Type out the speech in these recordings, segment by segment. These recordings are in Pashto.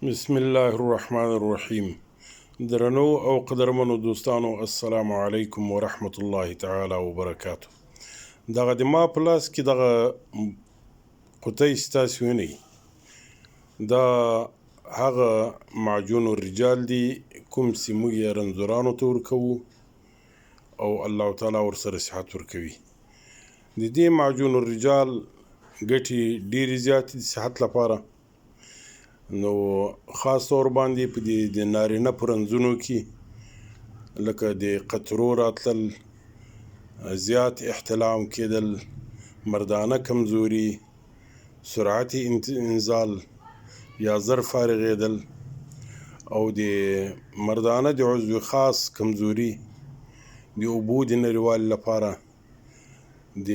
بسم الله الرحمن الرحیم. درنو او قدرمنو دوستانو، السلام علیکم ورحمت الله تعالی وبرکاته. دغه د ما پلاس کې دغه قطعی ستاسو ویني دا هغه معجون الرجال دی کوم چې موږ یې رنځورانو ته ورکوو او الله تعالی ورسره صحت ورکوي. د دې معجون الرجال ګټې ډېرې زیاتې دي صحت لپاره، نو خاص طور باندې په د نارینه په رنځونو کې لکه د قطرو راتلل، زیات احتلام کېدل، مردانه کمزوري، سرعت انزال یا زر فارغېدل او د مردانه د عضو خاص کمزوري، د اوبو د نریوالي لپاره، د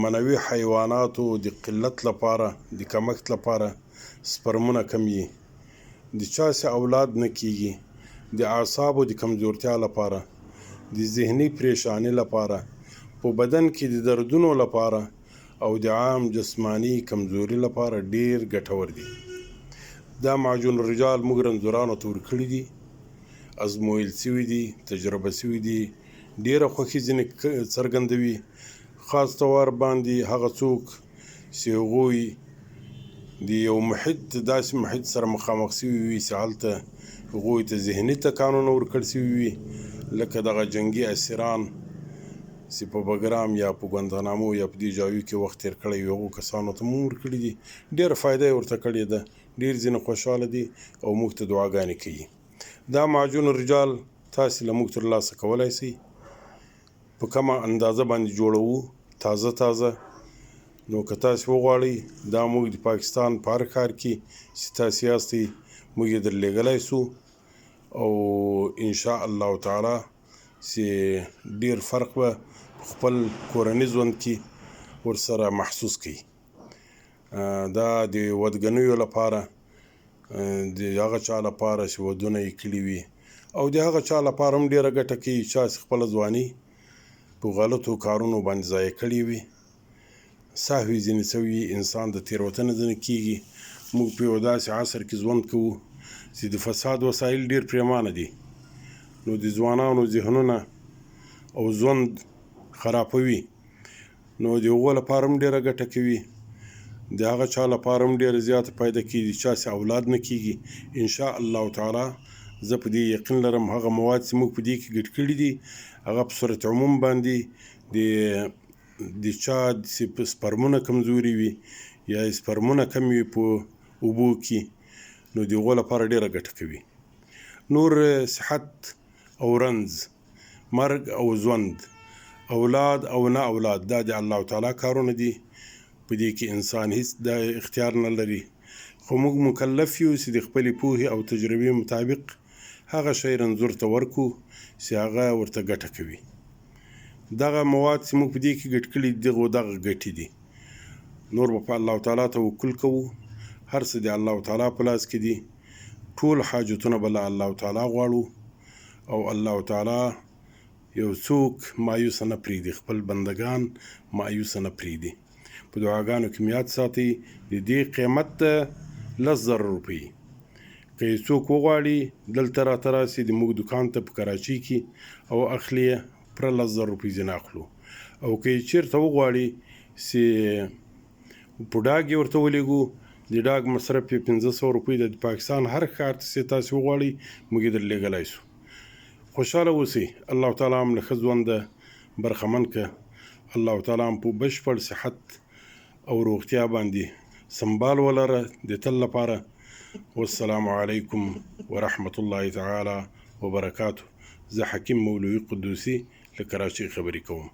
منوي حیواناتو د قلت لپاره، د کمښت لپاره، سپرمونه کموي، د چا چې اولاد نه کیږي، د اعصابو د کمزورتیا لپاره، د ذهني پریشانی لپاره، په بدن کې د دردونو لپاره او د عام جسمانی کمزوري لپاره ډیر ګټور دي. دا معجون الرجال موږ رنځورانو ته ورکړي دي، ازمویل شوي دي، تجربه شوي دي، ډیره خوښي ځینې څرګندوي، خاص طور باندې هغه څوک چې هغوی د یو محیط داسې محیط سره مخامخ شوي وي چې هلته هغوی ته ذهني تکانونه ورکړل شوي وي، لکه دغه جنګي اسیران چې په بګرام یا په ګوانتانامو یا په دې ځایو کې وخت تېر کړی وي، هغو کسانو ته مو ورکړي دي، ډېره فایده یې ورته کړې ده، ډېر ځینې خوشحاله دي او موږ ته دعاګانې کوي. دا معجون الرجال تاسې له موږ ترلاسه کولی شئ، په کومه اندازه باندې جوړوو، تازه تازه. نو که تاسې وغواړئ دا موږ د پاکستان په هر ښار کې چې تاسې یاستئ موږ یې در لیږلی سو او انشاء الله تعالی چې ډیر فرق به خپل کورني ژوند کې ورسره محسوس کړئ. دا د ودګنیو لپاره، د هغه چا لپاره چې ودونه یې کړي وي او د هغه چا لپاره هم ډیره ګټه کوي چې خپله ځواني په غلطو کارونو باندې ضایع کړې وي، سهوی ځینې سوي، انسان د تېروتنه ځینې کیږي. موږ په یو داسې عصر کې ژوند کوو چې د فساد وسایل ډیر پریمانه دي، نو د ځوانانو ذهنونه او ژوند خرابوي، نو د هغو لپاره هم ډیره ګټه کوي، د هغه چا لپاره هم ډیره زیاته فایده کوي د چا چې اولاد نه کیږي. انشاء الله تعالی زه په دې یقین لرم هغه مواد چې موږ په دې کې ګډ کړي دي هغه په صورت عموم باندې د چا چې سپرمونه کمزوري وي یا سپرمونه کم وي په اوبو کې، نو د هغو لپاره ډیره ګټه کوي. نور صحت او رنځ، مرګ او ژوند، اولاد او نه اولاد، دا د الله تعالی کارونه دي، په دې کې انسان هیڅ د اختیار نه لري، خو موږ مکلف یو چې د خپلې پوهې او تجربې مطابق هغه شی رنځور ته ورکو چې هغه ورته ګټه کوي. دغه مواد چې موږ په دې کې ګډ کړي دغه ګټې دي. نور به په الله تعالی توکل کوو، هر څه د الله تعالی په لاس کې دي، ټول حاجتونه به له الله تعالی غواړو او الله تعالی یو څوک مایوسه نه پرېږدي، خپل بندگان مایوسه نه پرېږدي. په دعاګانو کې مې یاد ساتئ د دې قیمت 10,000 روپۍ. که یې څوک وغواړي دلته راته راسي د موږ دکان ته په کراچۍ کې او اخلي یې پر 10,000 روپۍ ځینې اخلو، او که یې چېرته وغواړي چې په ډاګ یې ورته ولیږو، د ډاګ مصرف یې 500 روپۍ د پاکستان هر ښار ته تاسې وغواړئ موږ یې در لیږلی سو. خوشحاله اوسئ، الله تعالی هم له ښه ژونده برخمن که، الله تعالی هم په بشپړ صحت او روغتیا باندې سنبال ولره د تل لپاره. والسلام علیکم ورحمت الله تعالی وبرکاته. زه حکیم مولوي قدوسي له کراچۍ خبرې کوم.